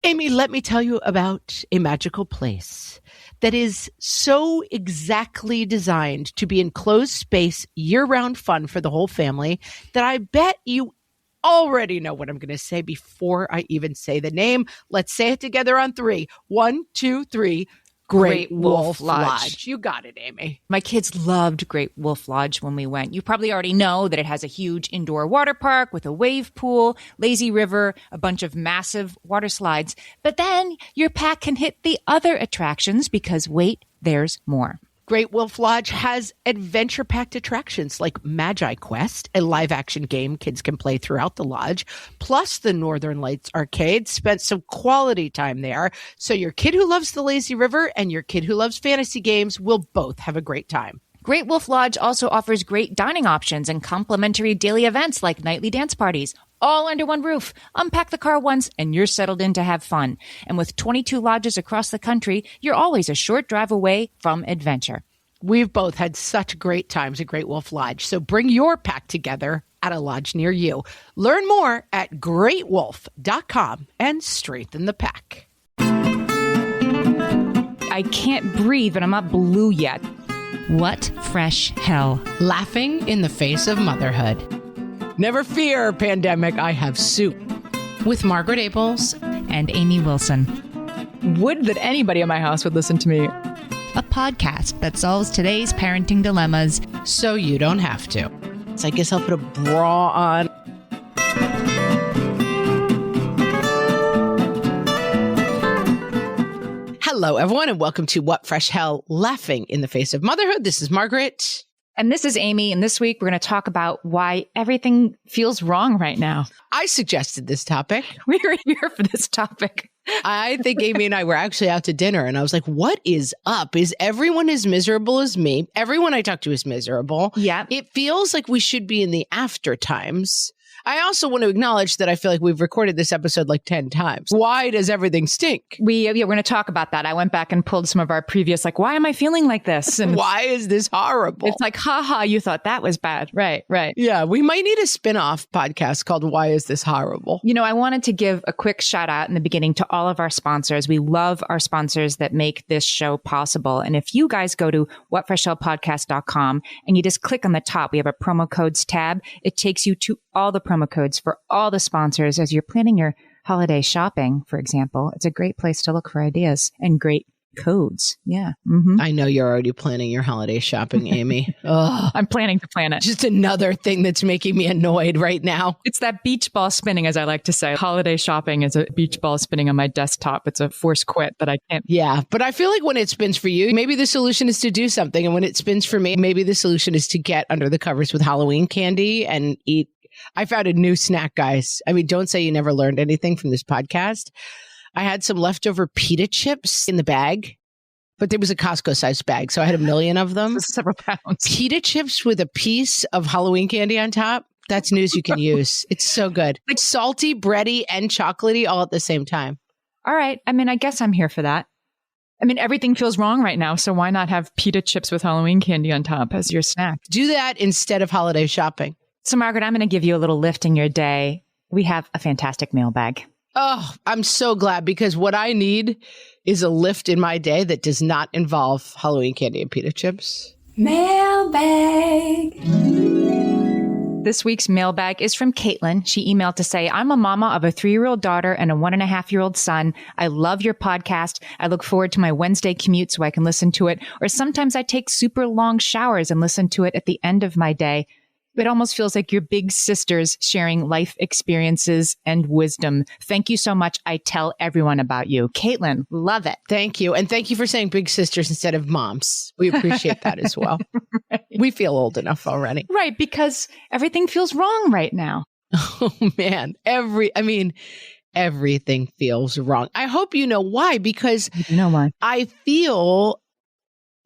Amy, let me tell you about a magical place that is so exactly designed to be enclosed space, year-round fun for the whole family that I bet you already know what I'm going to say before I even say the name. Let's say it together on 3. 1, 2, 3. Great Wolf Lodge. You got it, Amy. My kids loved Great Wolf Lodge when we went. You probably already know that it has a huge indoor water park with a wave pool, lazy river, a bunch of massive water slides. But then your pack can hit the other attractions because wait, there's more. Great Wolf Lodge has adventure-packed attractions like Magi Quest, a live-action game kids can play throughout the lodge, plus the Northern Lights Arcade. Spent some quality time there, so your kid who loves the lazy river and your kid who loves fantasy games will both have a great time. Great Wolf Lodge also offers great dining options and complimentary daily events like nightly dance parties, all under one roof. Unpack the car once and you're settled in to have fun. And with 22 lodges across the country, you're always a short drive away from adventure. We've both had such great times at Great Wolf Lodge, so bring your pack together at a lodge near you. Learn more at greatwolf.com and strengthen the pack. I can't breathe and I'm not blue yet. What fresh hell? Laughing in the face of motherhood. Never fear, pandemic, I have soup. With Margaret Abels and Amy Wilson. Would that anybody in my house would listen to me. A podcast that solves today's parenting dilemmas so you don't have to. So I guess I'll put a bra on. Hello, everyone, and welcome to What Fresh Hell? Laughing in the Face of Motherhood. This is Margaret. And this is Amy. And this week, we're going to talk about why everything feels wrong right now. I suggested this topic. We were here for this topic. I think Amy and I were actually out to dinner, and I was like, what is up? Is everyone as miserable as me? Everyone I talk to is miserable. Yeah. It feels like we should be in the after times. I also want to acknowledge that I feel like we've recorded this episode like 10 times. Why does everything stink? We're going to talk about that. I went back and pulled some of our previous, why am I feeling like this? And why is this horrible? It's like, haha, you thought that was bad. Right. Yeah, we might need a spin-off podcast called Why Is This Horrible? I wanted to give a quick shout out in the beginning to all of our sponsors. We love our sponsors that make this show possible. And if you guys go to whatfreshhellpodcast.com and you just click on the top, we have a promo codes tab. It takes you to all the promo codes for all the sponsors as you're planning your holiday shopping, for example. It's a great place to look for ideas and great codes. Yeah. Mm-hmm. I know you're already planning your holiday shopping, Amy. I'm planning to plan it. Just another thing that's making me annoyed right now. It's that beach ball spinning, as I like to say. Holiday shopping is a beach ball spinning on my desktop. It's a forced quit that I can't. Yeah, but I feel like when it spins for you, maybe the solution is to do something. And when it spins for me, maybe the solution is to get under the covers with Halloween candy and eat. I found a new snack, guys. I mean, don't say you never learned anything from this podcast. I had some leftover pita chips in the bag, but there was a Costco-sized bag, so I had a million of them. Several pounds. Pita chips with a piece of Halloween candy on top. That's news you can use. It's so good. It's salty, bready, and chocolatey all at the same time. All right. I mean, I guess I'm here for that. I mean, everything feels wrong right now, so why not have pita chips with Halloween candy on top as your snack? Do that instead of holiday shopping. So, Margaret, I'm going to give you a little lift in your day. We have a fantastic mailbag. Oh, I'm so glad, because what I need is a lift in my day that does not involve Halloween candy and pita chips. Mailbag. This week's mailbag is from Caitlin. She emailed to say, I'm a mama of a 3-year-old daughter and a 1.5-year-old son. I love your podcast. I look forward to my Wednesday commute so I can listen to it. Or sometimes I take super long showers and listen to it at the end of my day. It almost feels like you're big sisters sharing life experiences and wisdom. Thank you so much. I tell everyone about you. Caitlin, love it. Thank you. And thank you for saying big sisters instead of moms. We appreciate that as well. Right. We feel old enough already. Right, because everything feels wrong right now. Oh, man. Everything feels wrong. I hope you know why, because you know why. I feel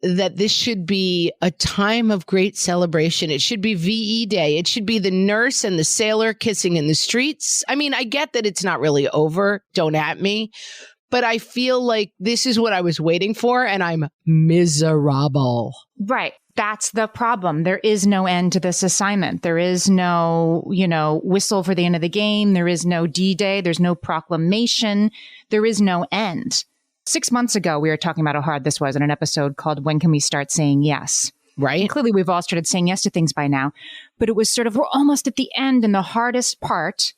that this should be a time of great celebration. It should be VE Day. It should be the nurse and the sailor kissing in the streets. I mean, I get that it's not really over. Don't at me. but I feel like this is what I was waiting for and I'm miserable. Right. That's the problem. There is no end to this assignment. There is no, whistle for the end of the game. There is no D-Day. There's no proclamation. There is no end. 6 months ago, we were talking about how hard this was in an episode called When Can We Start Saying Yes? Right. And clearly, we've all started saying yes to things by now. But it was sort of, we're almost at the end. And the hardest part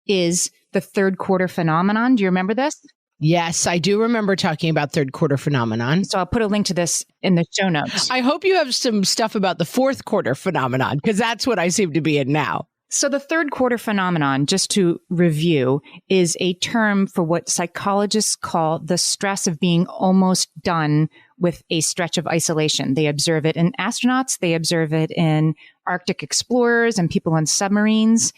is the third quarter phenomenon. Do you remember this? Yes, I do remember talking about third quarter phenomenon. So I'll put a link to this in the show notes. I hope you have some stuff about the fourth quarter phenomenon, because that's what I seem to be in now. So the third quarter phenomenon, just to review, is a term for what psychologists call the stress of being almost done with a stretch of isolation. They observe it in astronauts. They observe it in Arctic explorers and people on submarines.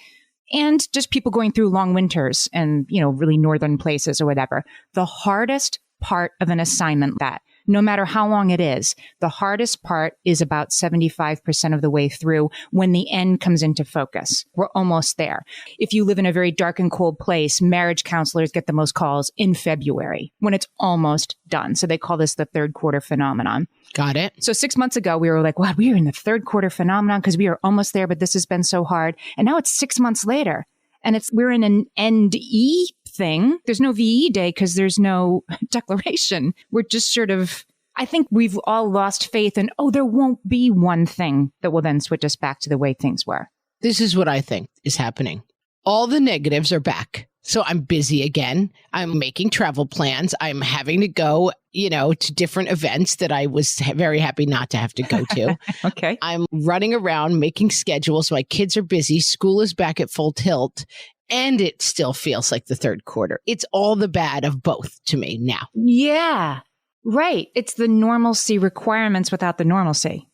And just people going through long winters and, really northern places or whatever. The hardest part of an assignment, that no matter how long it is, the hardest part is about 75% of the way through when the end comes into focus. We're almost there. If you live in a very dark and cold place, marriage counselors get the most calls in February when it's almost done. So they call this the third quarter phenomenon. Got it. So 6 months ago, we were like, wow, we are in the third quarter phenomenon because we are almost there, but this has been so hard. And now it's 6 months later and we're in an end-E thing. There's no VE day because there's no declaration. We're just sort of, I think we've all lost faith in, there won't be one thing that will then switch us back to the way things were. This is what I think is happening. All the negatives are back. So I'm busy again. I'm making travel plans. I'm having to go, to different events that I was very happy not to have to go to. Okay. I'm running around making schedules. My kids are busy. School is back at full tilt. And it still feels like the third quarter. It's all the bad of both to me now. Yeah, right. It's the normalcy requirements without the normalcy.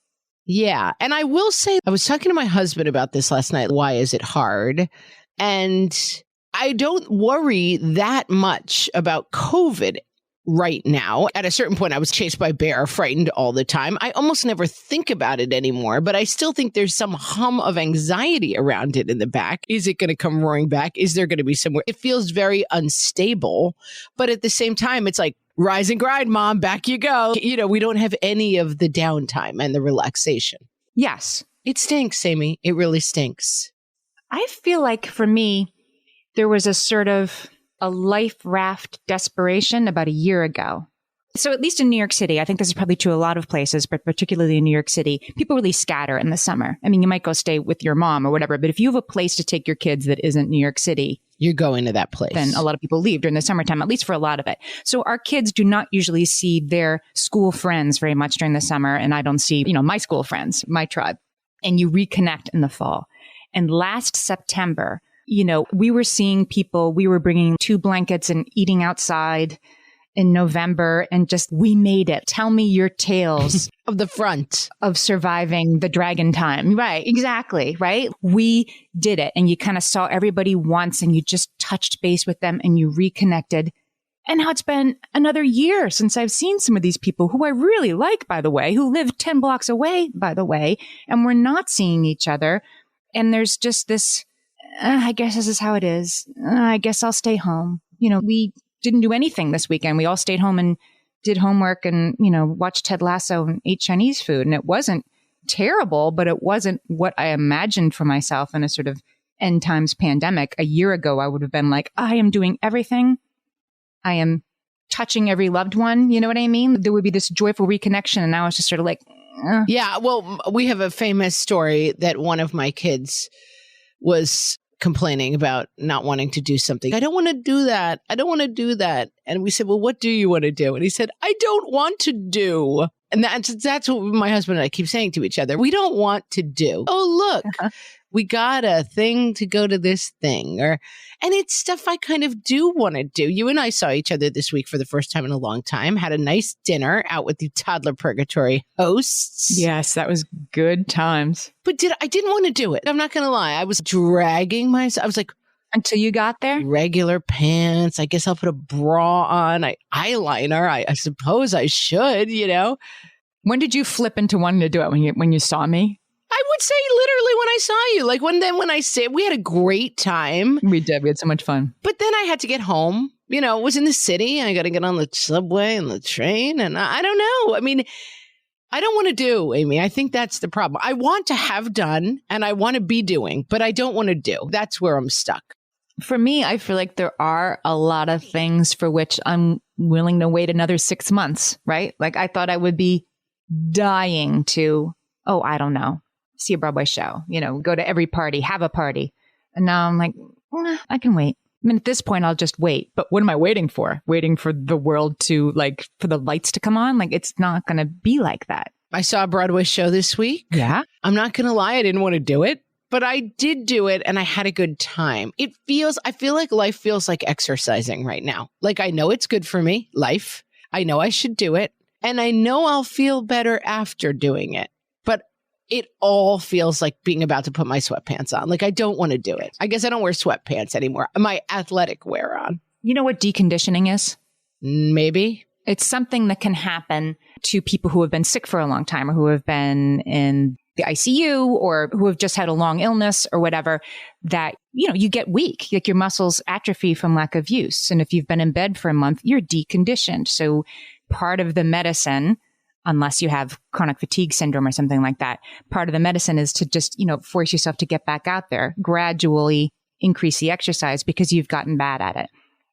Yeah. And I will say, I was talking to my husband about this last night. Why is it hard? And I don't worry that much about COVID right now. At a certain point, I was chased by a bear, frightened all the time. I almost never think about it anymore, but I still think there's some hum of anxiety around it in the back. Is it going to come roaring back? Is there going to be somewhere? It feels very unstable, but at the same time, it's like, rise and grind, Mom, back you go. We don't have any of the downtime and the relaxation. Yes. It stinks, Amy. It really stinks. I feel like for me, there was a sort of a life raft desperation about a year ago. So at least in New York City, I think this is probably true a lot of places, but particularly in New York City, people really scatter in the summer. I mean, you might go stay with your mom or whatever, but if you have a place to take your kids that isn't New York City, you're going to that place. Then a lot of people leave during the summertime, at least for a lot of it. So our kids do not usually see their school friends very much during the summer. And I don't see, my school friends, my tribe. And you reconnect in the fall. And last September, we were seeing people, we were bringing 2 blankets and eating outside in November and we made it. Tell me your tales of the front of surviving the dragon time. Right. Exactly. Right. We did it. And you kind of saw everybody once and you just touched base with them and you reconnected. And now it's been another year since I've seen some of these people who I really like, by the way, who live 10 blocks away, by the way, and we're not seeing each other. And there's just this, I guess this is how it is. I guess I'll stay home. We didn't do anything this weekend. We all stayed home and did homework and, watched Ted Lasso and ate Chinese food. And it wasn't terrible, but it wasn't what I imagined for myself in a sort of end times pandemic. A year ago, I would have been like, I am doing everything. I am touching every loved one. You know what I mean? There would be this joyful reconnection. And now it's just sort of like, Yeah. Well, we have a famous story that one of my kids was complaining about not wanting to do something. I don't want to do that. I don't want to do that. And we said, well, what do you want to do? And he said, I don't want to do. And that's what my husband and I keep saying to each other. We don't want to do. Oh, look, we got a thing to go to this thing. And it's stuff I kind of do want to do. You and I saw each other this week for the first time in a long time, had a nice dinner out with the Toddler Purgatory hosts. Yes, that was good times. But I didn't want to do it. I'm not going to lie. I was dragging myself. I was like, until you got there? Regular pants. I guess I'll put a bra on. Eyeliner. I suppose I should, When did you flip into wanting to do it? When you saw me? I would say literally when I saw you. Like when I said we had a great time. We did. We had so much fun. But then I had to get home. You know, it was in the city. I got to get on the subway and the train. And I don't know. I mean, I don't want to do, Amy. I think that's the problem. I want to have done and I want to be doing, but I don't want to do. That's where I'm stuck. For me, I feel like there are a lot of things for which I'm willing to wait another 6 months, right? Like I thought I would be dying to, I don't know, see a Broadway show, go to every party, have a party. And now I'm like, I can wait. I mean, at this point, I'll just wait. But what am I waiting for? Waiting for the world to for the lights to come on? Like, it's not going to be like that. I saw a Broadway show this week. Yeah. I'm not going to lie. I didn't want to do it, but I did do it and I had a good time. I feel like life feels like exercising right now. Like, I know it's good for me, life. I know I should do it. And I know I'll feel better after doing it. But it all feels like being about to put my sweatpants on. Like, I don't want to do it. I guess I don't wear sweatpants anymore. My athletic wear on. You know what deconditioning is? Maybe. It's something that can happen to people who have been sick for a long time or who have been in the ICU or who have just had a long illness or whatever, that, you get weak, like your muscles atrophy from lack of use. And if you've been in bed for a month, you're deconditioned. So part of the medicine, unless you have chronic fatigue syndrome or something like that, part of the medicine is to just, force yourself to get back out there, gradually increase the exercise because you've gotten bad at it.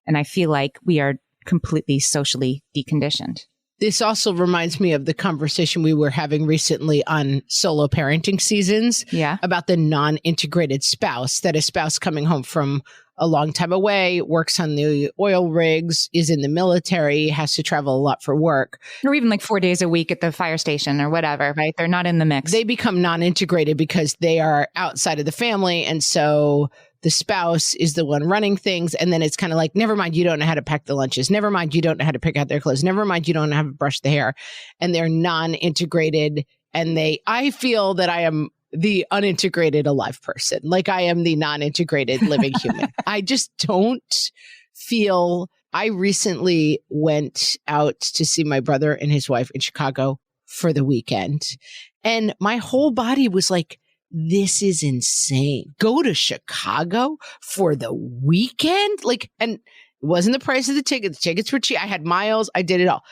And I feel like we are completely socially deconditioned. This also reminds me of the conversation we were having recently on solo parenting seasons. Yeah. About the non-integrated spouse, that a spouse coming home from a long time away, works on the oil rigs, is in the military, has to travel a lot for work. Or even like 4 days a week at the fire station or whatever, right? They're not in the mix. They become non-integrated because they are outside of the family. And so the spouse is the one running things. And then it's kind of like, never mind, you don't know how to pack the lunches. Never mind, you don't know how to pick out their clothes. Never mind, you don't know how to brush the hair. And they're non-integrated. And I feel that I am the unintegrated alive person. Like I am the non-integrated living human. I just don't feel. I recently went out to see my brother and his wife in Chicago for the weekend. And my whole body was like, this is insane. Go to Chicago for the weekend? And it wasn't the price of the ticket. The tickets were cheap. I had miles. I did it all.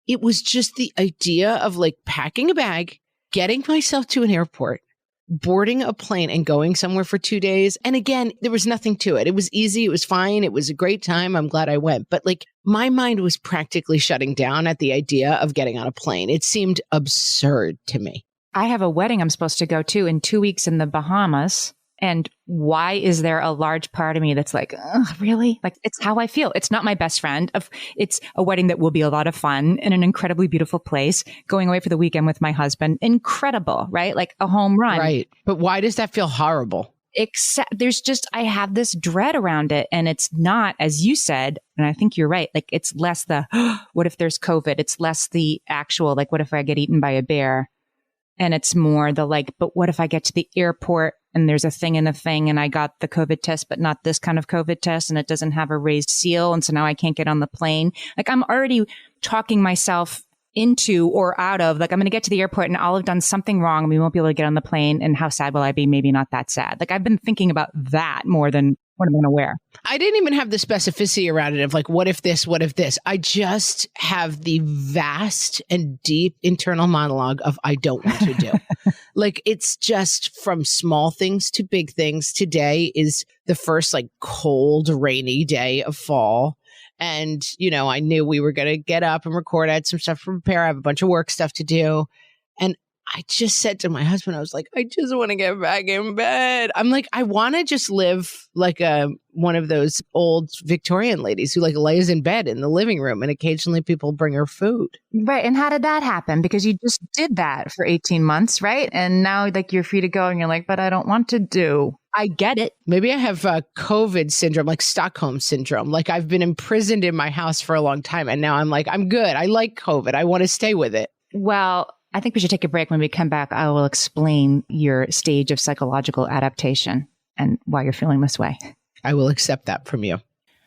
It was just the idea of packing a bag, getting myself to an airport, boarding a plane and going somewhere for 2 days. And again, there was nothing to it. It was easy. It was fine. It was a great time. I'm glad I went. But my mind was practically shutting down at the idea of getting on a plane. It seemed absurd to me. I have a wedding I'm supposed to go to in 2 weeks in the Bahamas. And why is there a large part of me that's like, really? It's how I feel. It's not my best friend. It's a wedding that will be a lot of fun in an incredibly beautiful place. Going away for the weekend with my husband. Incredible, right? Like a home run. Right. But why does that feel horrible? Except I have this dread around it. And it's not, as you said, and I think you're right, it's less the, what if there's COVID? It's less the actual, what if I get eaten by a bear? And it's more the but what if I get to the airport and there's a thing and a thing and I got the COVID test, but not this kind of COVID test and it doesn't have a raised seal. And so now I can't get on the plane. I'm already talking myself into or out of, I'm going to get to the airport and I'll have done something wrong and we won't be able to get on the plane. And how sad will I be? Maybe not that sad. I've been thinking about that more than what I'm going to wear. I didn't even have the specificity around it of what if this, what if this? I just have the vast and deep internal monologue of I don't want to do. It's just from small things to big things. Today is the first cold, rainy day of fall. And, I knew we were going to get up and record. I had some stuff to prepare. I have a bunch of work stuff to do. And I just said to my husband, I was like, I just want to get back in bed. I'm like, I want to just live like one of those old Victorian ladies who lays in bed in the living room and occasionally people bring her food. Right. And how did that happen? Because you just did that for 18 months, right? And now you're free to go and you're like, but I don't want to do. I get it. Maybe I have COVID syndrome, Stockholm syndrome. I've been imprisoned in my house for a long time. And now I'm I'm good. I like COVID. I want to stay with it. Well, I think we should take a break. When we come back, I will explain your stage of psychological adaptation and why you're feeling this way. I will accept that from you.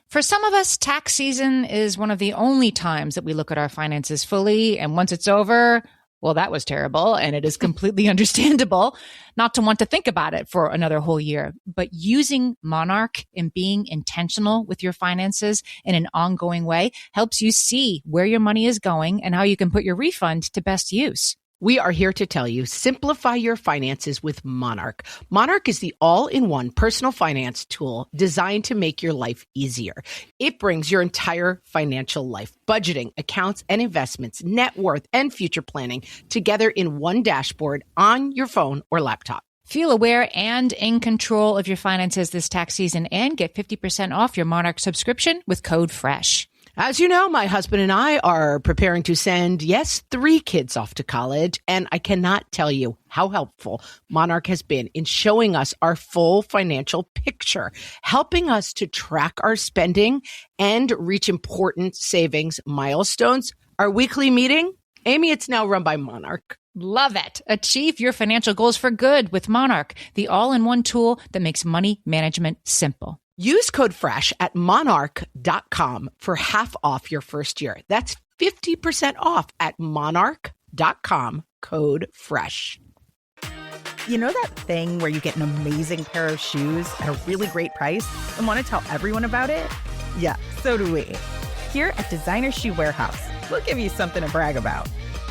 For some of us, tax season is one of the only times that we look at our finances fully. And once it's over, Well, that was terrible. And it is completely understandable not to want to think about it for another whole year. But using Monarch and being intentional with your finances in an ongoing way helps you see where your money is going and how you can put your refund to best use. We are here to tell you, simplify your finances with Monarch. Monarch is the all-in-one personal finance tool designed to make your life easier. It brings your entire financial life, budgeting, accounts and investments, net worth, and future planning together in one dashboard on your phone or laptop. Feel aware and in control of your finances this tax season and get 50% off your Monarch subscription with code FRESH. As you know, my husband and I are preparing to send, 3 kids off to college, and I cannot tell you how helpful Monarch has been in showing us our full financial picture, helping us to track our spending and reach important savings milestones. Our weekly meeting, Amy, it's now run by Monarch. Love it. Achieve your financial goals for good with Monarch, the all-in-one tool that makes money management simple. Use code FRESH at monarch.com for half off your first year. That's 50% off at monarch.com, code FRESH. You know that thing where you get an amazing pair of shoes at a really great price and want to tell everyone about it? Yeah, so do we. Here at Designer Shoe Warehouse, we'll give you something to brag about,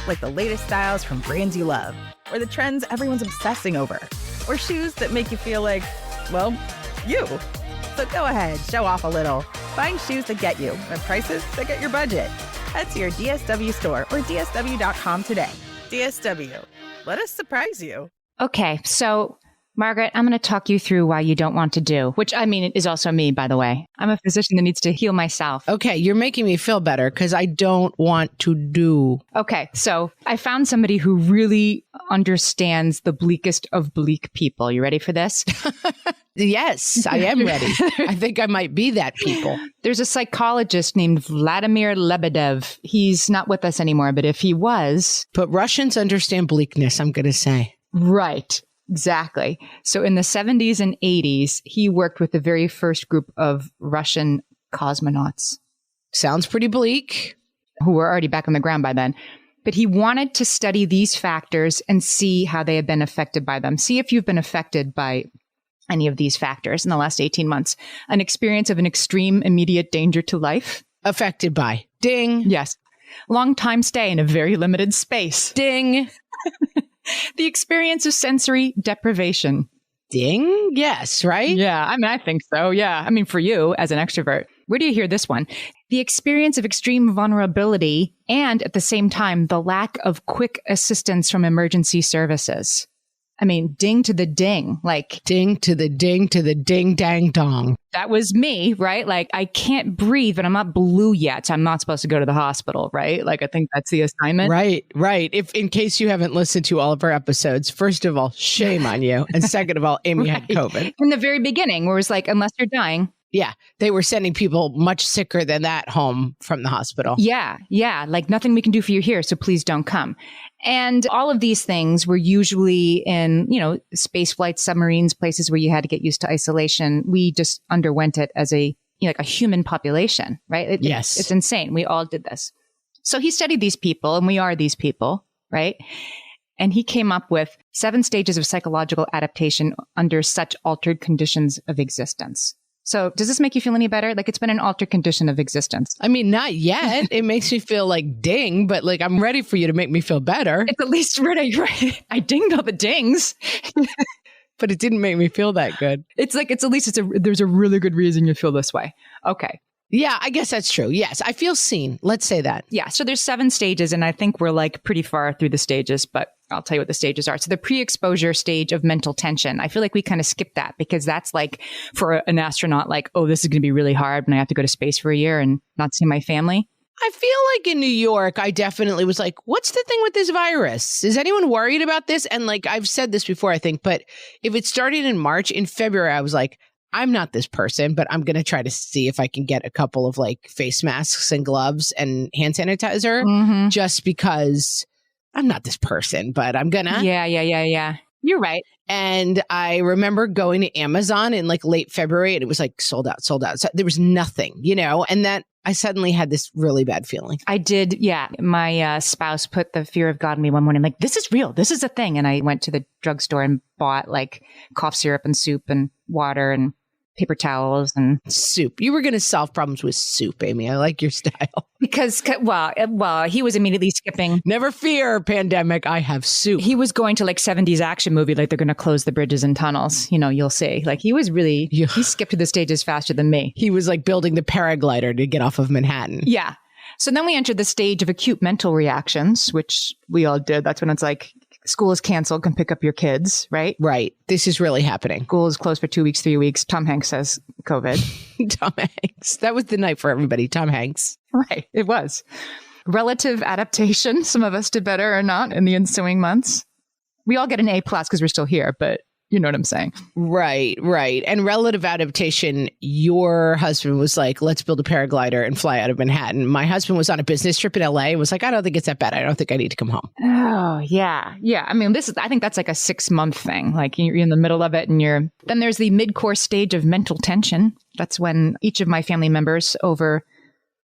like the latest styles from brands you love, or the trends everyone's obsessing over, or shoes that make you feel like, well, you. So go ahead, show off a little. Find shoes that get you at prices that get your budget. Head to your DSW store or DSW.com today. DSW, let us surprise you. Okay, so Margaret, I'm going to talk you through why you don't want to do, which I mean is also me, by the way. I'm a physician that needs to heal myself. Okay, you're making me feel better because I don't want to do. Okay, so I found somebody who really understands the bleakest of bleak people. You ready for this? Yes, I am ready. I think I might be that people. There's a psychologist named Vladimir Lebedev. He's not with us anymore, but if he was... But Russians understand bleakness, I'm going to say. Right. Exactly. So in the 70s and 80s, he worked with the very first group of Russian cosmonauts. Sounds pretty bleak. Who were already back on the ground by then. But he wanted to study these factors and see how they had been affected by them. See if you've been affected by any of these factors in the last 18 months. An experience of an extreme immediate danger to life. Affected by. Ding. Yes. Long time stay in a very limited space. Ding. The experience of sensory deprivation. Ding. Yes, right? Yeah, I mean, I think so. Yeah. I mean, for you as an extrovert. Where do you hear this one? The experience of extreme vulnerability and at the same time, the lack of quick assistance from emergency services. I mean, ding to the ding, like ding to the ding to the ding dang dong. That was me, right? Like I can't breathe, but I'm not blue yet. So I'm not supposed to go to the hospital, right? Like I think that's the assignment. Right, right. If in case you haven't listened to all of our episodes, first of all, shame on you. And second of all, Amy had COVID. In the very beginning, where it was like, unless you're dying. Yeah, they were sending people much sicker than that home from the hospital. Yeah, yeah. Like nothing we can do for you here, so please don't come. And all of these things were usually in, space flights, submarines, places where you had to get used to isolation. We just underwent it as a human population, right? Yes. It's insane. We all did this. So he studied these people, and we are these people, right? And he came up with 7 stages of psychological adaptation under such altered conditions of existence. So does this make you feel any better? Like it's been an altered condition of existence. I mean, not yet. It makes me feel like ding, but like I'm ready for you to make me feel better. It's at least ready. Right? I dinged all the dings. But it didn't make me feel that good. It's like, there's a really good reason you feel this way. Okay. Yeah, I guess that's true. Yes, I feel seen. Let's say that. Yeah. So there's 7 stages, and I think we're like pretty far through the stages, but I'll tell you what the stages are. So the pre-exposure stage of mental tension. I feel like we kind of skipped that because that's like for an astronaut, like, oh, this is going to be really hard when I have to go to space for a year and not see my family. I feel like in New York, I definitely was like, what's the thing with this virus? Is anyone worried about this? And like, I've said this before, I think, but if it started in March, in February, I was like, I'm not this person, but I'm going to try to see if I can get a couple of like face masks and gloves and hand sanitizer just because I'm not this person, but I'm going to. Yeah. You're right. And I remember going to Amazon in like late February and it was like sold out, sold out. So there was nothing, and that I suddenly had this really bad feeling. I did. Yeah. My spouse put the fear of God in me one morning, like, this is real. This is a thing. And I went to the drugstore and bought like cough syrup and soup and water and paper towels and soup. You were going to solve problems with soup, Amy. I like your style. Because, well, he was immediately skipping. Never fear, pandemic. I have soup. He was going to like 70s action movie, like they're going to close the bridges and tunnels. You'll see. Like he was really, he skipped to the stages faster than me. He was like building the paraglider to get off of Manhattan. Yeah. So then we entered the stage of acute mental reactions, which we all did. That's when it's like, school is canceled, can pick up your kids, right? Right. This is really happening. School is closed for 2 weeks, 3 weeks. Tom Hanks says COVID. Tom Hanks. That was the night for everybody. Tom Hanks. Right. It was. Relative adaptation. Some of us did better or not in the ensuing months. We all get an A+ because we're still here, but you know what I'm saying? Right, right. And relative adaptation, your husband was like, let's build a paraglider and fly out of Manhattan. My husband was on a business trip in LA and was like, I don't think it's that bad. I don't think I need to come home. Oh, yeah. Yeah. I mean, I think that's like a 6-month thing. Like you're in the middle of it and then there's the mid-course stage of mental tension. That's when each of my family members over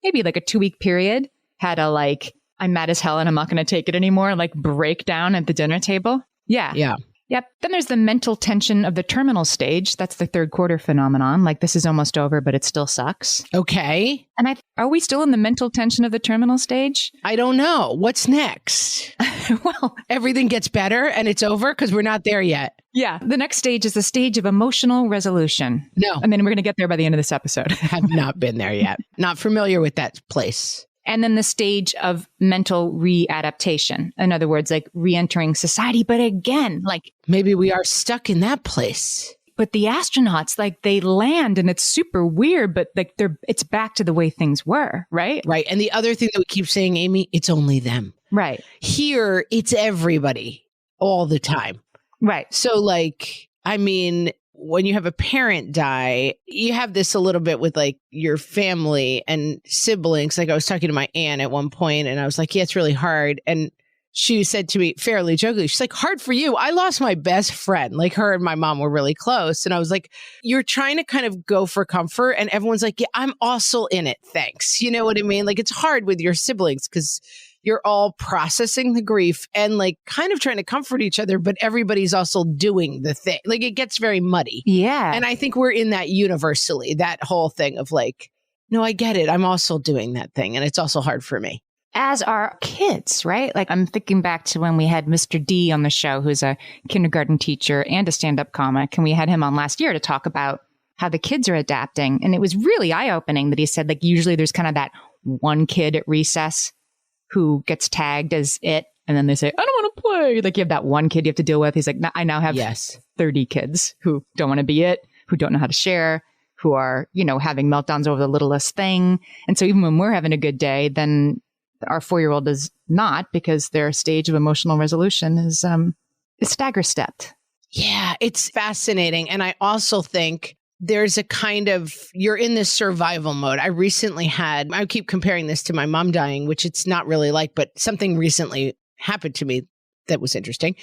maybe like a 2-week period had a like, I'm mad as hell and I'm not going to take it anymore, like break down at the dinner table. Yeah. Yeah. Yep. Then there's the mental tension of the terminal stage. That's the third quarter phenomenon. Like this is almost over, but it still sucks. Okay. And are we still in the mental tension of the terminal stage? I don't know. What's next? Well, everything gets better and it's over because we're not there yet. Yeah. The next stage is the stage of emotional resolution. No. I mean, we're going to get there by the end of this episode. Have not been there yet. Not familiar with that place. And then the stage of mental readaptation. In other words, like re-entering society. But again, like maybe we are stuck in that place. But the astronauts, like they land and it's super weird, but like it's back to the way things were, right? Right. And the other thing that we keep saying, Amy, it's only them. Right. Here, it's everybody all the time. Right. So like, I mean, when you have a parent die, you have this a little bit with like your family and siblings. Like I was talking to my aunt at one point and I was like, yeah, it's really hard. And she said to me fairly jokingly, she's like, hard for you. I lost my best friend. Like her and my mom were really close. And I was like, you're trying to kind of go for comfort. And everyone's like, yeah, I'm also in it. Thanks. You know what I mean? Like it's hard with your siblings because you're all processing the grief and like kind of trying to comfort each other, but everybody's also doing the thing. Like it gets very muddy. Yeah. And I think we're in that universally, that whole thing of like, no, I get it. I'm also doing that thing. And it's also hard for me. As are kids, right? Like I'm thinking back to when we had Mr. D on the show, who's a kindergarten teacher and a stand-up comic. And we had him on last year to talk about how the kids are adapting. And it was really eye-opening that he said, like, usually there's kind of that one kid at recess who gets tagged as it. And then they say, I don't want to play. Like you have that one kid you have to deal with. He's like, I now have 30 kids who don't want to be it, who don't know how to share, who are, having meltdowns over the littlest thing. And so even when we're having a good day, then our 4-year-old is not, because their stage of emotional resolution is stagger stepped. Yeah, it's fascinating. And I also think there's a kind of, you're in this survival mode. I keep comparing this to my mom dying, which it's not really like, but something recently happened to me that was interesting.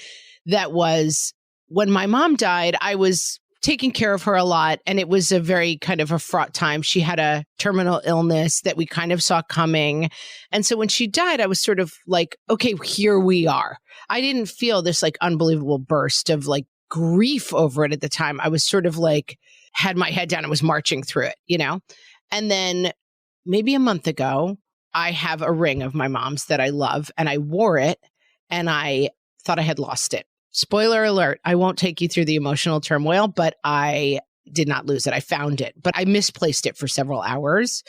That was when my mom died, I was taking care of her a lot. And it was a very kind of a fraught time. She had a terminal illness that we kind of saw coming. And so when she died, I was sort of like, okay, here we are. I didn't feel this like unbelievable burst of like grief over it at the time. I was sort of like, had my head down and was marching through it, And then maybe a month ago, I have a ring of my mom's that I love and I wore it and I thought I had lost it. Spoiler alert, I won't take you through the emotional turmoil, but I did not lose it. I found it, but I misplaced it for several hours.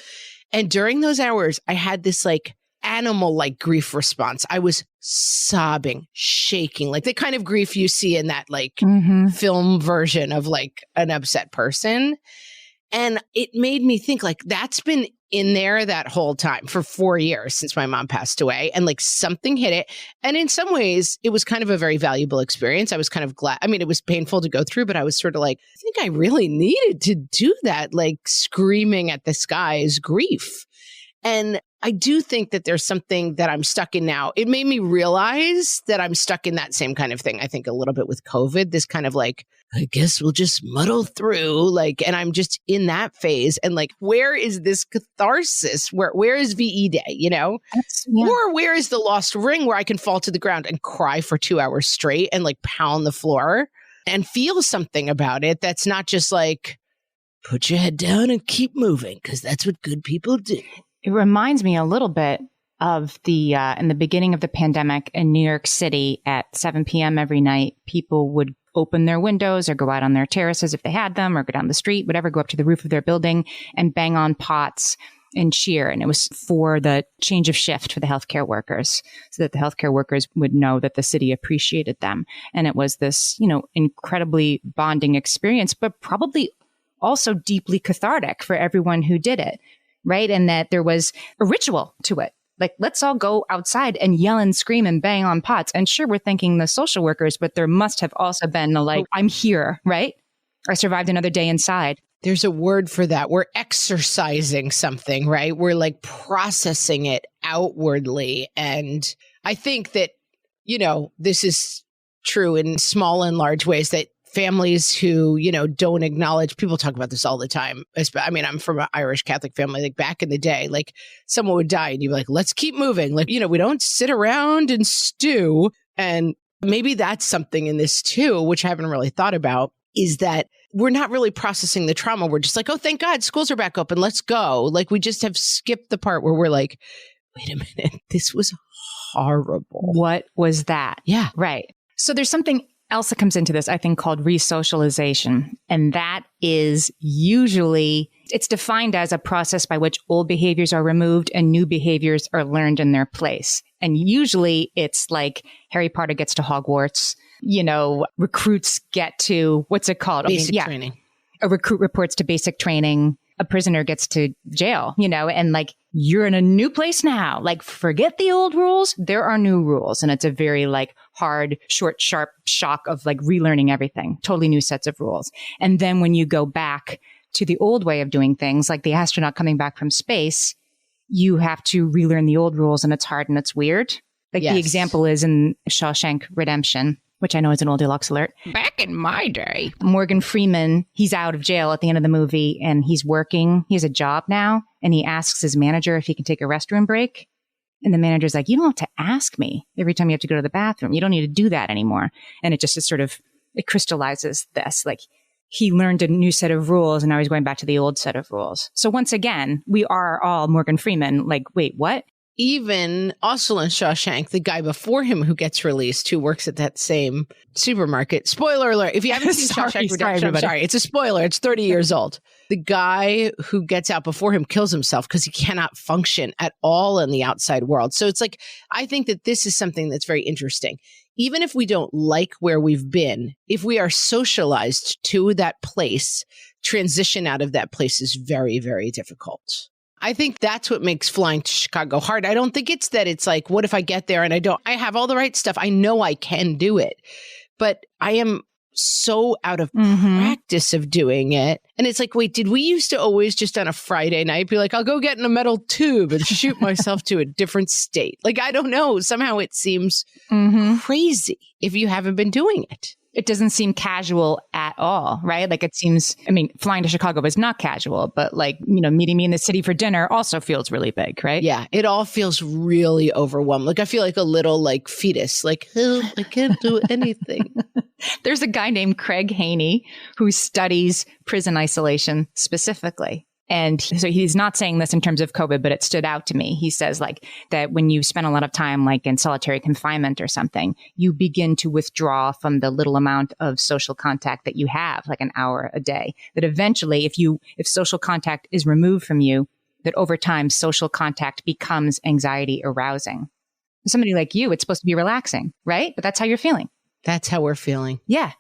And during those hours, I had this like animal-like grief response. I was sobbing, shaking, like the kind of grief you see in that like film version of like an upset person. And it made me think like that's been in there that whole time for 4 years since my mom passed away, and like something hit it. And in some ways it was kind of a very valuable experience. I was kind of glad. I mean, it was painful to go through, but I was sort of like, I think I really needed to do that, like screaming at the skies grief. And I do think that there's something that I'm stuck in now. It made me realize that I'm stuck in that same kind of thing. I think a little bit with COVID, this kind of like, I guess we'll just muddle through, like, and I'm just in that phase. And like, where is this catharsis? Where is VE Day, you know? Or where is the lost ring where I can fall to the ground and cry for 2 hours straight and like pound the floor and feel something about it that's not just like, put your head down and keep moving, because that's what good people do. It reminds me a little bit of the in the beginning of the pandemic in New York City at 7 p.m. every night, people would open their windows or go out on their terraces if they had them, or go down the street, whatever, go up to the roof of their building and bang on pots and cheer. And it was for the change of shift for the healthcare workers, so that the healthcare workers would know that the city appreciated them. And it was this, you know, incredibly bonding experience, but probably also deeply cathartic for everyone who did it. Right. And that there was a ritual to it. Like, let's all go outside and yell and scream and bang on pots. And sure, we're thanking the social workers, but there must have also been a like, I'm here, right? I survived another day inside. There's a word for that. We're exercising something, right? We're like processing it outwardly. And I think that, you know, this is true in small and large ways, that families who, you know, don't acknowledge, people talk about this all the time. I mean, I'm from an Irish Catholic family. Like back in the day, like someone would die and you'd be like, let's keep moving. Like, you know, we don't sit around and stew. And maybe that's something in this too, which I haven't really thought about, is that we're not really processing the trauma. We're just like, oh, thank God, schools are back open. Let's go. Like, we just have skipped the part where we're like, wait a minute, this was horrible. What was that? Yeah. Right. So there's something else that comes into this, I think, called resocialization. And that is usually, it's defined as a process by which old behaviors are removed and new behaviors are learned in their place. And usually it's like Harry Potter gets to Hogwarts, you know, recruits get to, what's it called? Basic training. A recruit reports to basic training. A prisoner gets to jail, you know, and like, you're in a new place now. Like, forget the old rules. There are new rules. And it's a very like hard, short, sharp shock of like relearning everything, totally new sets of rules. And then when you go back to the old way of doing things, like the astronaut coming back from space, you have to relearn the old rules, and it's hard and it's weird. Like the example is in Shawshank Redemption, which I know is an old deluxe alert. Back in my day, Morgan Freeman, he's out of jail at the end of the movie and he's working. He has a job now, and he asks his manager if he can take a restroom break. And the manager's like, you don't have to ask me every time you have to go to the bathroom. You don't need to do that anymore. And it just is sort of, it crystallizes this. Like, he learned a new set of rules and now he's going back to the old set of rules. So once again, we are all Morgan Freeman. Like, wait, what? Even also in Shawshank, the guy before him who gets released, who works at that same supermarket. Spoiler alert. If you haven't seen Shawshank Redemption, I'm sorry. It's a spoiler. It's 30 years old. The guy who gets out before him kills himself because he cannot function at all in the outside world. So it's like, I think that this is something that's very interesting. Even if we don't like where we've been, if we are socialized to that place, transition out of that place is very, very difficult. I think that's what makes flying to Chicago hard. I don't think it's that it's like, what if I get there and I have all the right stuff. I know I can do it, but I am so out of practice of doing it. And it's like, wait, did we used to always just on a Friday night be like, I'll go get in a metal tube and shoot myself to a different state? Like, I don't know. Somehow it seems crazy if you haven't been doing it. It doesn't seem casual at all, right? Like, it seems, I mean, flying to Chicago is not casual, but like, you know, meeting me in the city for dinner also feels really big, right? Yeah. It all feels really overwhelming. Like, I feel like a little like fetus, like, oh, I can't do anything. There's a guy named Craig Haney who studies prison isolation specifically. And so he's not saying this in terms of COVID, but it stood out to me. He says like that when you spend a lot of time like in solitary confinement or something, you begin to withdraw from the little amount of social contact that you have, like an hour a day. That eventually, if social contact is removed from you, that over time, social contact becomes anxiety arousing. For somebody like you, it's supposed to be relaxing, right? But that's how you're feeling. That's how we're feeling. Yeah,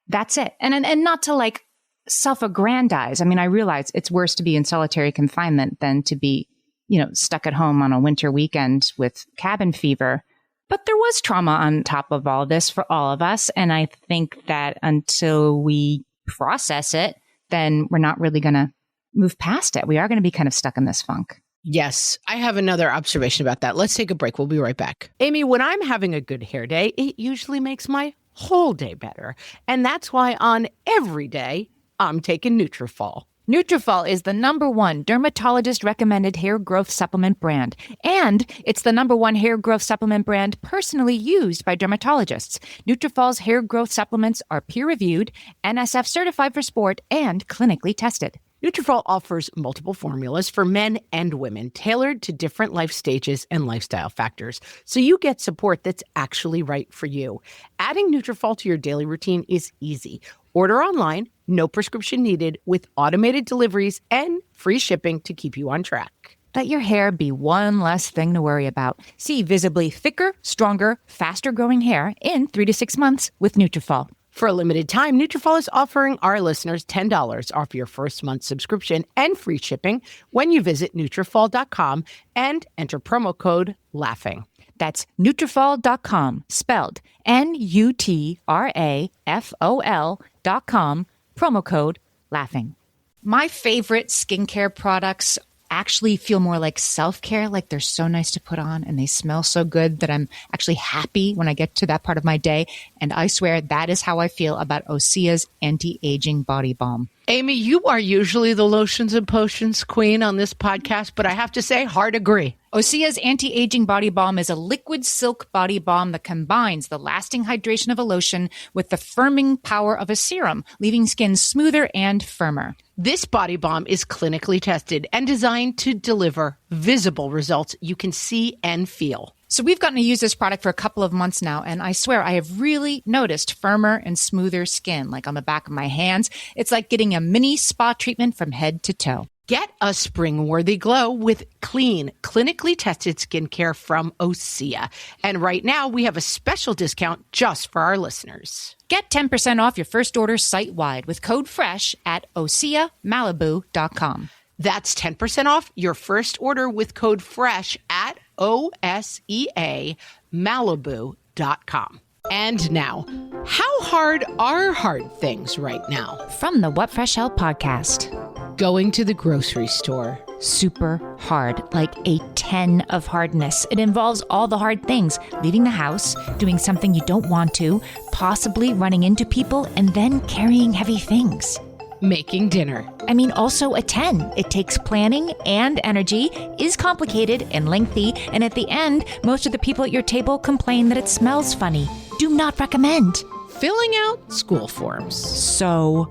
that's it. And not to like self-aggrandize. I mean, I realize it's worse to be in solitary confinement than to be, you know, stuck at home on a winter weekend with cabin fever. But there was trauma on top of all this for all of us. And I think that until we process it, then we're not really going to move past it. We are going to be kind of stuck in this funk. Yes, I have another observation about that. Let's take a break. We'll be right back. Amy, when I'm having a good hair day, it usually makes my whole day better. And that's why on every day, I'm taking Nutrafol. Nutrafol is the #1 dermatologist-recommended hair growth supplement brand. And it's the #1 hair growth supplement brand personally used by dermatologists. Nutrafol's hair growth supplements are peer-reviewed, NSF certified for sport, and clinically tested. Nutrafol offers multiple formulas for men and women, tailored to different life stages and lifestyle factors, so you get support that's actually right for you. Adding Nutrafol to your daily routine is easy. Order online, no prescription needed, with automated deliveries and free shipping to keep you on track. Let your hair be one less thing to worry about. See visibly thicker, stronger, faster-growing hair in 3 to 6 months with Nutrafol. For a limited time, Nutrafol is offering our listeners $10 off your first month subscription and free shipping when you visit Nutrafol.com and enter promo code LAUGHING. That's Nutrafol.com, spelled Nutrafol.com, promo code LAUGHING. My favorite skincare products actually feel more like self-care, like they're so nice to put on and they smell so good that I'm actually happy when I get to that part of my day. And I swear that is how I feel about Osea's anti-aging body balm. Amy, you are usually the lotions and potions queen on this podcast, but I have to say, hard agree. Osea's anti-aging body balm is a liquid silk body balm that combines the lasting hydration of a lotion with the firming power of a serum, leaving skin smoother and firmer. This body balm is clinically tested and designed to deliver visible results you can see and feel. So we've gotten to use this product for a couple of months now, and I swear I have really noticed firmer and smoother skin, like on the back of my hands. It's like getting a mini spa treatment from head to toe. Get a spring-worthy glow with clean, clinically tested skincare from Osea. And right now, we have a special discount just for our listeners. Get 10% off your first order site-wide with code FRESH at OseaMalibu.com. That's 10% off your first order with code FRESH at OSEAMalibu.com. And now, how hard are hard things right now? From the What Fresh Hell podcast. Going to the grocery store. Super hard, like a 10 of hardness. It involves all the hard things. Leaving the house, doing something you don't want to, possibly running into people, and then carrying heavy things. Making dinner. I mean, also a 10. It takes planning and energy, is complicated and lengthy, and at the end, most of the people at your table complain that it smells funny. Do not recommend. Filling out school forms. So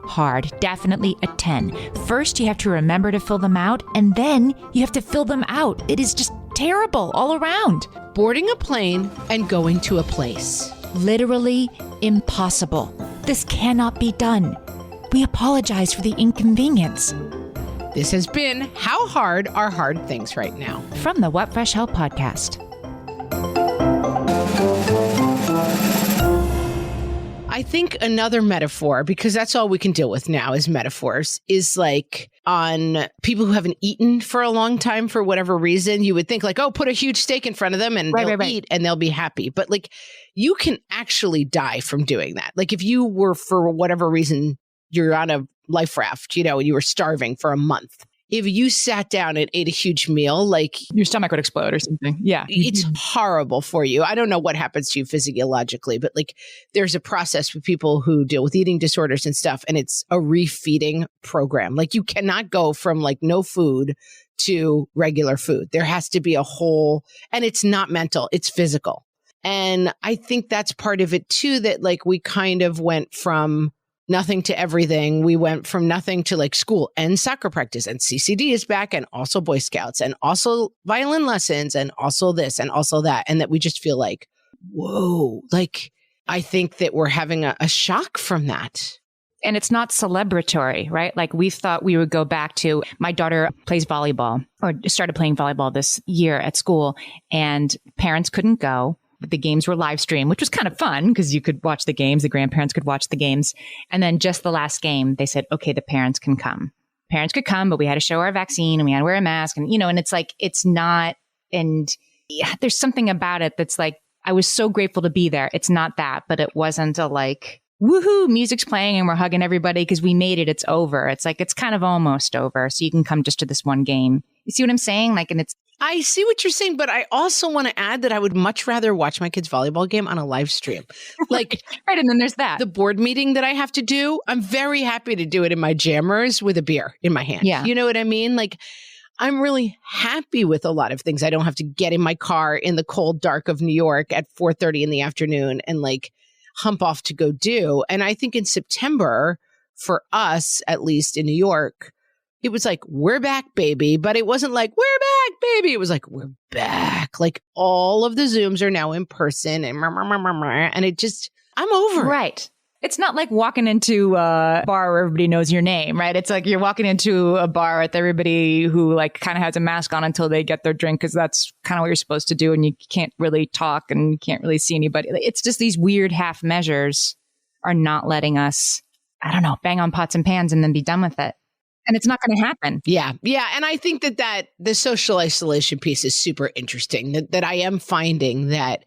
hard. Definitely a 10. First, you have to remember to fill them out, and then you have to fill them out. It is just terrible all around. Boarding a plane and going to a place. Literally impossible. This cannot be done. We apologize for the inconvenience. This has been How Hard Are Hard Things Right Now? From the What Fresh Hell podcast. I think another metaphor, because that's all we can deal with now is metaphors, is like on people who haven't eaten for a long time for whatever reason. You would think like, oh, put a huge steak in front of them and they'll eat and they'll be happy. But like you can actually die from doing that. Like if you were, for whatever reason, you're on a life raft, you know, and you were starving for a month. If you sat down and ate a huge meal, like your stomach would explode or something. Yeah. It's horrible for you. I don't know what happens to you physiologically, but like there's a process with people who deal with eating disorders and stuff. And it's a refeeding program. Like you cannot go from like no food to regular food. There has to be a whole, and it's not mental, it's physical. And I think that's part of it too, that like we kind of went from nothing to everything. We went from nothing to like school and soccer practice and CCD is back and also Boy Scouts and also violin lessons and also this and also that. And that we just feel like, whoa, like I think that we're having a shock from that. And it's not celebratory, right? Like we thought we would go back to, my daughter plays volleyball or started playing volleyball this year at school and parents couldn't go. The games were live streamed, which was kind of fun because you could watch the games. The grandparents could watch the games. And then just the last game, they said, okay, the parents can come. Parents could come, but we had to show our vaccine and we had to wear a mask. And, you know, and it's like, it's not, and yeah, there's something about it that's like, I was so grateful to be there. It's not that, but it wasn't a like, woohoo, music's playing and we're hugging everybody because we made it. It's over. It's like, it's kind of almost over. So you can come just to this one game. You see what I'm saying? Like, and it's, I see what you're saying, but I also want to add that I would much rather watch my kids' volleyball game on a live stream. Like, right. And then there's that. The board meeting that I have to do, I'm very happy to do it in my jammers with a beer in my hand. Yeah. You know what I mean? Like, I'm really happy with a lot of things. I don't have to get in my car in the cold dark of New York at 4:30 in the afternoon and like hump off to go do. And I think in September, for us, at least in New York, it was like, we're back, baby. But it wasn't like, we're back, baby. It was like, we're back. Like all of the Zooms are now in person and it just, I'm over it. Right. It's not like walking into a bar where everybody knows your name, right? It's like you're walking into a bar with everybody who like kind of has a mask on until they get their drink because that's kind of what you're supposed to do. And you can't really talk and you can't really see anybody. It's just these weird half measures are not letting us, I don't know, bang on pots and pans and then be done with it. And it's not going to happen. Yeah. Yeah. And I think that the social isolation piece is super interesting, that I am finding that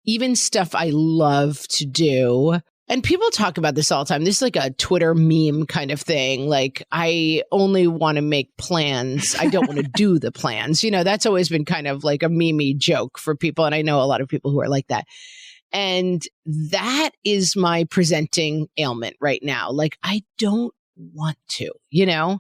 even stuff I love to do, and people talk about this all the time. This is like a Twitter meme kind of thing. Like, I only want to make plans. I don't want to do the plans. You know, that's always been kind of like a meme joke for people. And I know a lot of people who are like that. And that is my presenting ailment right now. Like, I don't want to, you know,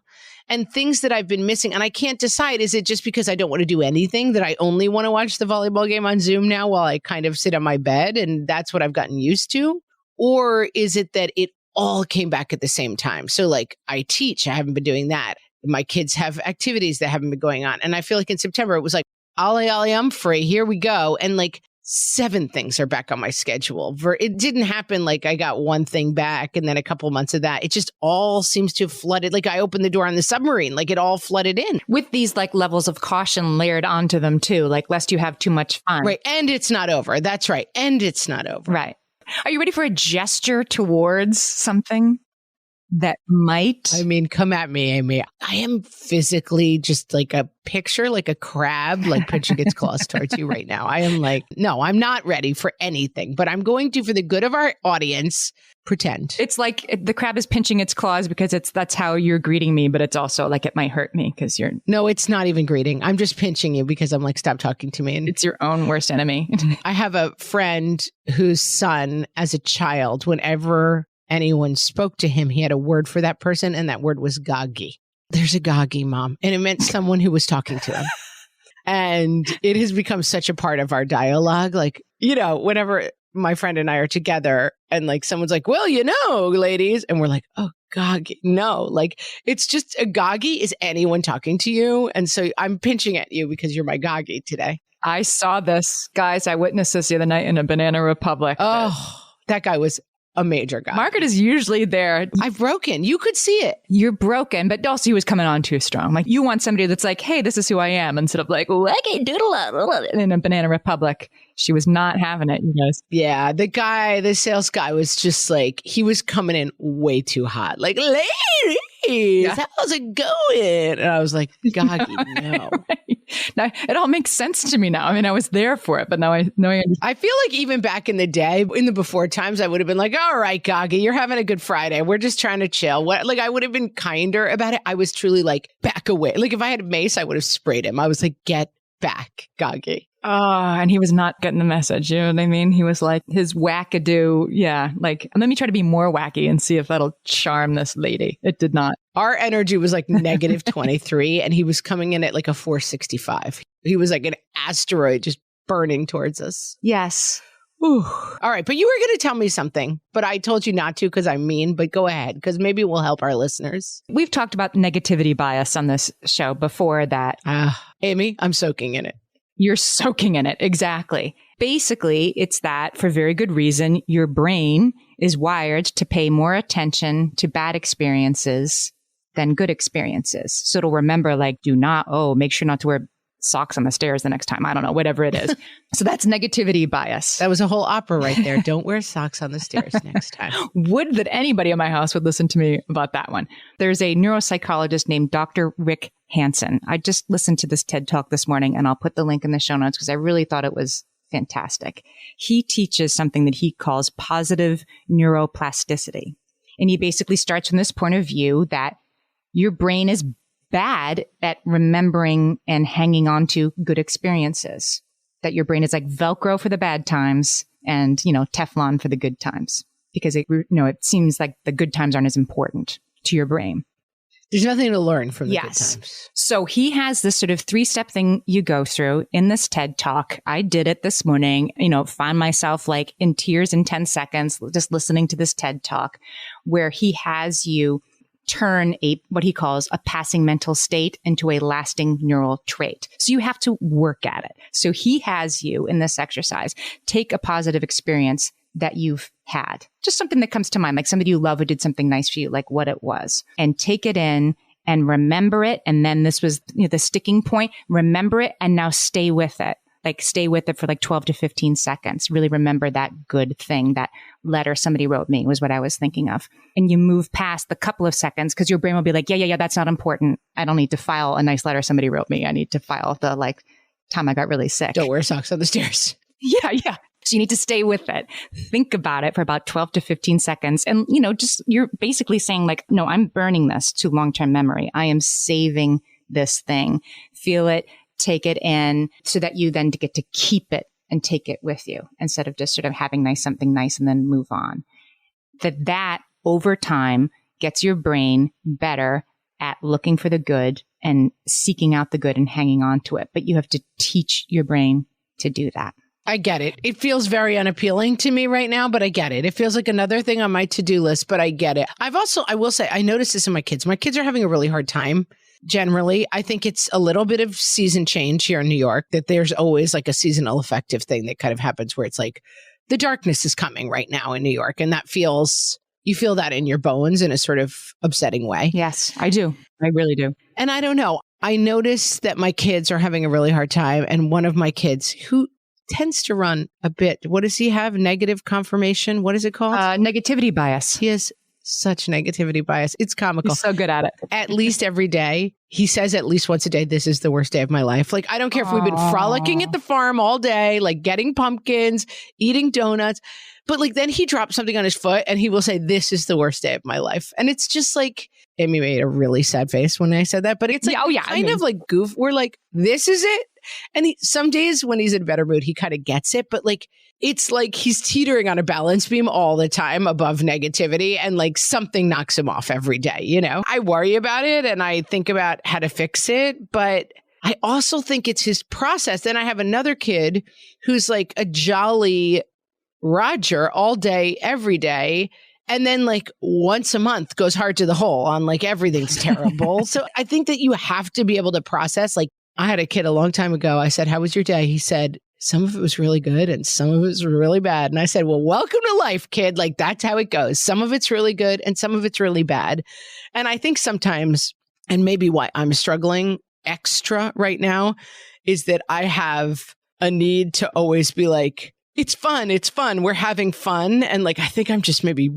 and things that I've been missing. And I can't decide, is it just because I don't want to do anything that I only want to watch the volleyball game on Zoom now while I kind of sit on my bed and that's what I've gotten used to? Or is it that it all came back at the same time? So like I teach, I haven't been doing that. My kids have activities that haven't been going on. And I feel like in September, it was like, ollie, ollie, I'm free. Here we go. And like 7 things are back on my schedule. It didn't happen like I got one thing back and then a couple months of that. It just all seems to have flooded. Like I opened the door on the submarine, like it all flooded in. With these like levels of caution layered onto them too, like lest you have too much fun. Right. And it's not over. That's right. And it's not over. Right. Are you ready for a gesture towards something that might? I mean, come at me, Amy. I am physically just like a picture, like a crab, like pinching its claws towards you right now. I am like, no, I'm not ready for anything, but I'm going to, for the good of our audience, pretend. It's like the crab is pinching its claws because that's how you're greeting me, but it's also like it might hurt me because you're... No, it's not even greeting. I'm just pinching you because I'm like, stop talking to me. And it's your own worst enemy. I have a friend whose son, as a child, whenever anyone spoke to him, he had a word for that person, and that word was goggy. There's a goggy, Mom. And it meant someone who was talking to him. And it has become such a part of our dialogue. Like, you know, whenever my friend and I are together and like someone's like, well, you know, ladies, and we're like, oh, goggy. No, like it's just a goggy is anyone talking to you. And so I'm pinching at you because you're my goggy today. I saw this, guys. I witnessed this the other night in a Banana Republic. Oh, that guy was a major guy. Margaret is usually there. I've broken. You could see it. You're broken, but also he was coming on too strong. Like you want somebody that's like, hey, this is who I am, instead of like, wacky doodle. And in a Banana Republic, she was not having it, you guys. Yeah, the sales guy was just like, he was coming in way too hot. Like, ladies, how's it going? And I was like, goggy, no. Right. Now, it all makes sense to me now. I mean, I was there for it, but now I understand. I feel like even back in the day, in the before times, I would have been like, all right, goggy, you're having a good Friday. We're just trying to chill. Like, I would have been kinder about it. I was truly like, back away. Like, if I had a mace, I would have sprayed him. I was like, get back, goggy. Oh, and he was not getting the message. You know what I mean? He was like his wackadoo. Yeah. Like, let me try to be more wacky and see if that'll charm this lady. It did not. Our energy was like negative 23 and he was coming in at like a 465. He was like an asteroid just burning towards us. Yes. Ooh. All right. But you were going to tell me something, but I told you not to because I'm mean, but go ahead because maybe we'll help our listeners. We've talked about negativity bias on this show before that. Amy, I'm soaking in it. You're soaking in it. Exactly. Basically, it's that for very good reason, your brain is wired to pay more attention to bad experiences than good experiences. So it'll remember like, make sure not to wear socks on the stairs the next time. I don't know, whatever it is. So that's negativity bias. That was a whole opera right there. Don't wear socks on the stairs next time. Would that anybody in my house would listen to me about that one. There's a neuropsychologist named Dr. Rick Hansen. I just listened to this TED Talk this morning and I'll put the link in the show notes because I really thought it was fantastic. He teaches something that he calls positive neuroplasticity. And he basically starts from this point of view that your brain is bad at remembering and hanging on to good experiences. That your brain is like Velcro for the bad times and, Teflon for the good times. Because it seems like the good times aren't as important to your brain. There's nothing to learn from the good times. So he has this sort of 3-step thing you go through in this TED Talk. I did it this morning, found myself like in tears in 10 seconds, just listening to this TED Talk where he has you turn what he calls a passing mental state into a lasting neural trait. So you have to work at it. So he has you in this exercise, take a positive experience that you've had, just something that comes to mind, like somebody you love who did something nice for you, like what it was, and take it in and remember it. And then this was the sticking point, remember it and now stay with it. Like stay with it for like 12 to 15 seconds. Really remember that good thing, that letter somebody wrote me was what I was thinking of. And you move past the couple of seconds because your brain will be like, yeah, that's not important. I don't need to file a nice letter somebody wrote me. I need to file the time I got really sick. Don't wear socks on the stairs. Yeah. So you need to stay with it. Think about it for about 12 to 15 seconds. And, you're basically saying like, no, I'm burning this to long-term memory. I am saving this thing. Feel it, take it in so that you then get to keep it and take it with you instead of just sort of having something nice and then move on. That over time gets your brain better at looking for the good and seeking out the good and hanging on to it. But you have to teach your brain to do that. I get it. It feels very unappealing to me right now, but I get it. It feels like another thing on my to-do list, but I get it. I will say, I noticed this in my kids. My kids are having a really hard time. Generally, I think it's a little bit of season change here in New York, that there's always like a seasonal affective thing that kind of happens where it's like the darkness is coming right now in New York. And you feel that in your bones in a sort of upsetting way. Yes, I do. I really do. And I don't know. I noticed that my kids are having a really hard time. And one of my kids who tends to run a bit. What does he have? Negative confirmation? What is it called? Negativity bias. He has such negativity bias. It's comical. He's so good at it. At least every day. He says at least once a day, this is the worst day of my life. Like, I don't care if we've been frolicking at the farm all day, like getting pumpkins, eating donuts. But like then he drops something on his foot and he will say, this is the worst day of my life. And it's just like, Amy made a really sad face when I said that, but it's like kind of like goof. We're like, this is it. And some days when he's in a better mood, he kind of gets it. But like, it's like he's teetering on a balance beam all the time above negativity, and like something knocks him off every day. I worry about it and I think about how to fix it. But I also think it's his process. Then I have another kid who's like a jolly Roger all day, every day. And then like once a month goes hard to the hole on like everything's terrible. So I think that you have to be able to process. Like I had a kid a long time ago. I said, how was your day? He said, some of it was really good and some of it was really bad. And I said, well, welcome to life, kid. Like that's how it goes. Some of it's really good and some of it's really bad. And I think sometimes, and maybe why I'm struggling extra right now, is that I have a need to always be like, it's fun. It's fun. We're having fun. And like, I think I'm just maybe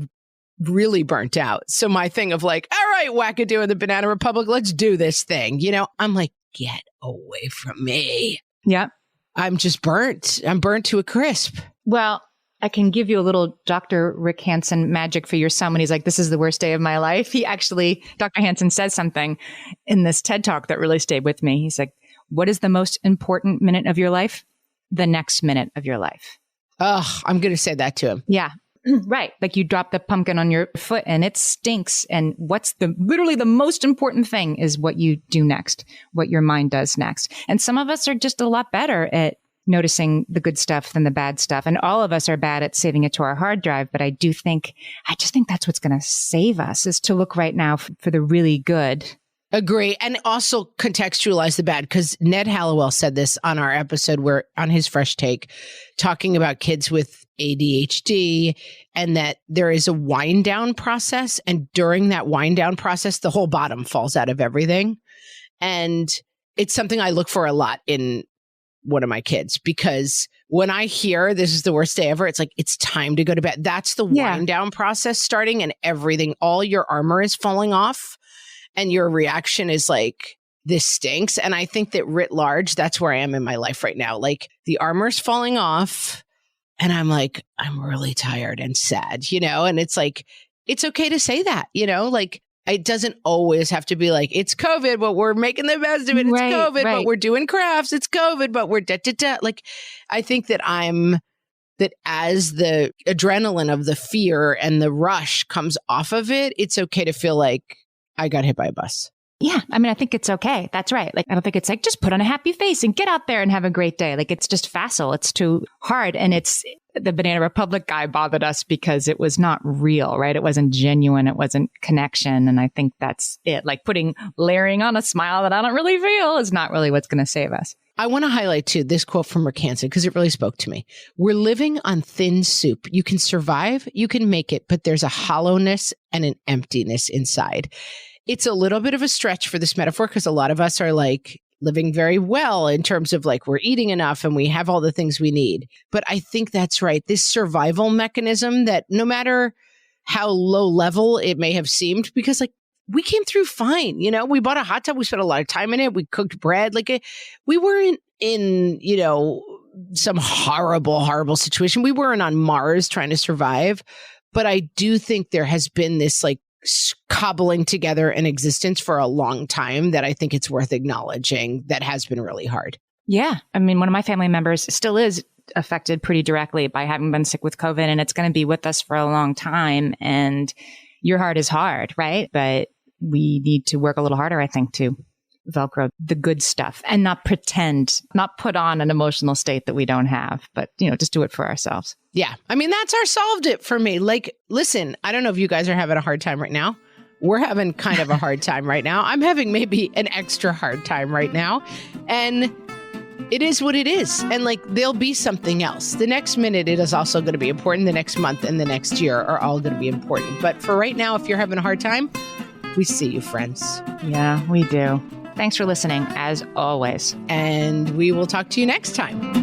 really burnt out. So my thing of like, all right, wackadoo in the Banana Republic, let's do this thing. I'm like, get away from me. Yeah. I'm just burnt. I'm burnt to a crisp. Well, I can give you a little Dr. Rick Hansen magic for your son when he's like, this is the worst day of my life. Dr. Hansen says something in this TED Talk that really stayed with me. He's like, what is the most important minute of your life? The next minute of your life. Oh, I'm going to say that to him. Yeah. Right. Like you drop the pumpkin on your foot and it stinks. And literally the most important thing is what you do next, what your mind does next. And some of us are just a lot better at noticing the good stuff than the bad stuff. And all of us are bad at saving it to our hard drive. But I just think that's what's going to save us, is to look right now for the really good. Agree. And also contextualize the bad, because Ned Hallowell said this on our episode on his Fresh Take, talking about kids with ADHD, and that there is a wind down process. And during that wind down process, the whole bottom falls out of everything. And it's something I look for a lot in one of my kids, because when I hear this is the worst day ever, it's like, it's time to go to bed. That's the wind down process starting, and everything, all your armor is falling off. And your reaction is like, this stinks. And I think that writ large, that's where I am in my life right now. Like the armor's falling off and I'm like, I'm really tired and sad, and it's like, it's okay to say that, like It doesn't always have to be like, it's COVID, but we're making the best of it. It's COVID, but we're doing crafts. It's COVID, but we're da-da-da. Like, I think that as the adrenaline of the fear and the rush comes off of it, it's okay to feel like I got hit by a bus. Yeah. I mean, I think it's okay. That's right. Like, I don't think it's like, just put on a happy face and get out there and have a great day. Like, it's just facile. It's too hard. And the Banana Republic guy bothered us because it was not real, right? It wasn't genuine. It wasn't connection. And I think that's it. Like layering on a smile that I don't really feel is not really what's going to save us. I want to highlight too this quote from Rick Hansen because it really spoke to me. We're living on thin soup. You can survive, you can make it, but there's a hollowness and an emptiness inside. It's a little bit of a stretch for this metaphor because a lot of us are like living very well in terms of like we're eating enough and we have all the things we need. But I think that's right. This survival mechanism that no matter how low level it may have seemed, because like we came through fine. You know, we bought a hot tub. We spent a lot of time in it. We cooked bread. We weren't in, some horrible situation. We weren't on Mars trying to survive. But I do think there has been this like cobbling together an existence for a long time that I think it's worth acknowledging that has been really hard. Yeah. I mean, one of my family members still is affected pretty directly by having been sick with COVID, and it's going to be with us for a long time. And your heart is hard, right? But we need to work a little harder, I think, to Velcro the good stuff and not pretend, not put on an emotional state that we don't have, but, just do it for ourselves. Yeah. I mean, that's our solved it for me. Like, listen, I don't know if you guys are having a hard time right now. We're having kind of a hard time right now. I'm having maybe an extra hard time right now. And it is what it is. And like, there'll be something else. The next minute, it is also going to be important. The next month and the next year are all going to be important. But for right now, if you're having a hard time, we see you, friends. Yeah, we do. Thanks for listening, as always. And we will talk to you next time.